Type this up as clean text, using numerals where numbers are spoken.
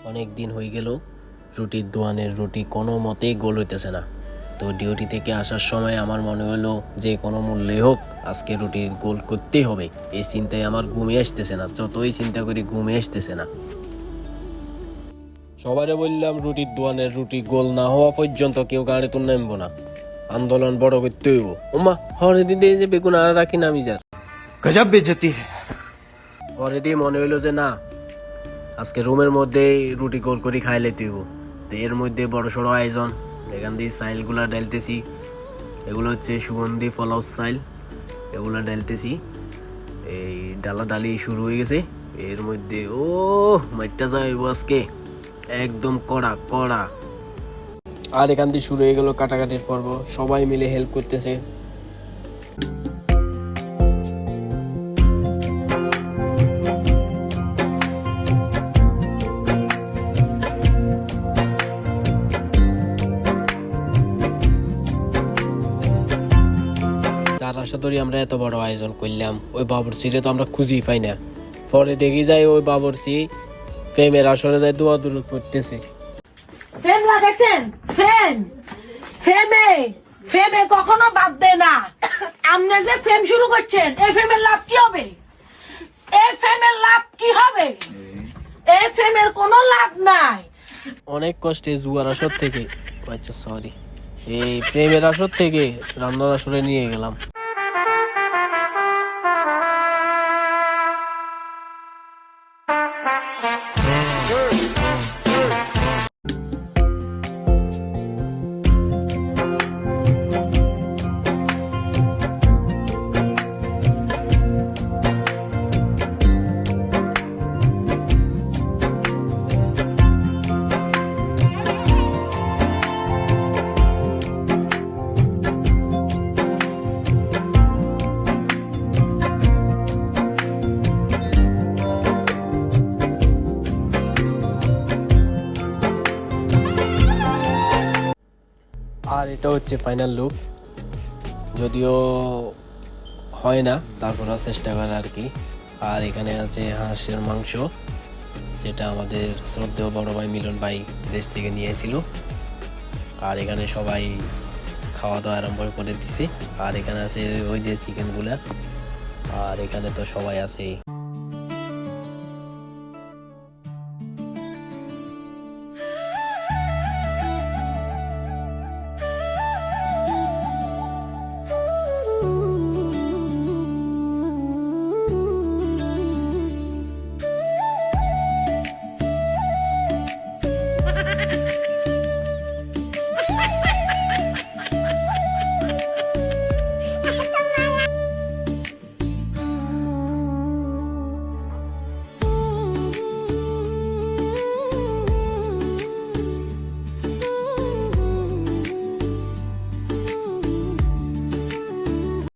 অনেক দিন হয়ে গেল রুটির দোয়ানের রুটি কোনো মতেই গোল হইতেছে না। তো ডিউটি থেকে আসার সময় আমার মনে হলো যে কোনো মূল্যে হোক আজকে রুটির গোল করতেই হবে। এই চিন্তায় আমার ঘুমে আসতেছে না, যতই চিন্তা করি ঘুমে আসতেছে না। সবারে বললাম রুটির দোয়ানের রুটি গোল না হওয়া পর্যন্ত কেউ গাড়ি তুল নামবো না, আন্দোলন বড় করতে হইব। ওমা হরে দিন দিয়ে যে বেগুন আর রাখি না আমি যার গজব বেজতি হরে দিয়ে মনে হইলো যে না আজকে রুমের মধ্যে রুটি গোল করে খাই লেতে হইব। তো এর মধ্যে বড় সড়ো আয়োজন, এখান দিয়ে সাইলগুলা ডালতেছি। এগুলো হচ্ছে সুগন্ধি ফলাও সাইল, এগুলো ডালতেছি। এই ডালা ডালি শুরু হয়ে গেছে। এর মধ্যে ও মাইটটা যাইব আজকে একদম কড়া কড়া। আর এখান দিয়ে শুরু হয়ে গেল কাটাকাটির পর্ব, সবাই মিলে হেল্প করতেছে। চার আশা ধরি আমরা এত বড় আয়োজন করলাম, ওই বাবুরচিরে তো আমরা খুঁজেই পাই না। পরে দেখি যাই ওই বাবুরচি প্রেমের আসরে যায় দোয়া দুরু করতেছে। ফ্রেম লাগাইছেন? ফ্রেমে কখনো বাদ দেয় না। আপনি যে ফ্রেম শুরু করছেন, এই ফ্রেমের লাভ কি হবে? এই ফ্রেমের লাভ কি হবে? এই ফ্রেমের কোনো লাভ নাই। অনেক কষ্টে জুয়ার আসর থেকে, আচ্ছা সরি, এই প্রেমের আসর থেকে রান্নার আসরে নিয়ে গেলাম। আর এটা হচ্ছে ফাইনাল লুক, যদিও হয় না তারপরেও চেষ্টা করে আর কি। আর এখানে আছে হাঁসের মাংস, যেটা আমাদের শ্রদ্ধেয় বড় ভাই মিলন ভাই দেশ থেকে নিয়েছিল। আর এখানে সবাই খাওয়া দাওয়া আরম্ভ করে দিছে। আর এখানে আছে ওই যে চিকেনগুলা, আর এখানে তো সবাই আছে।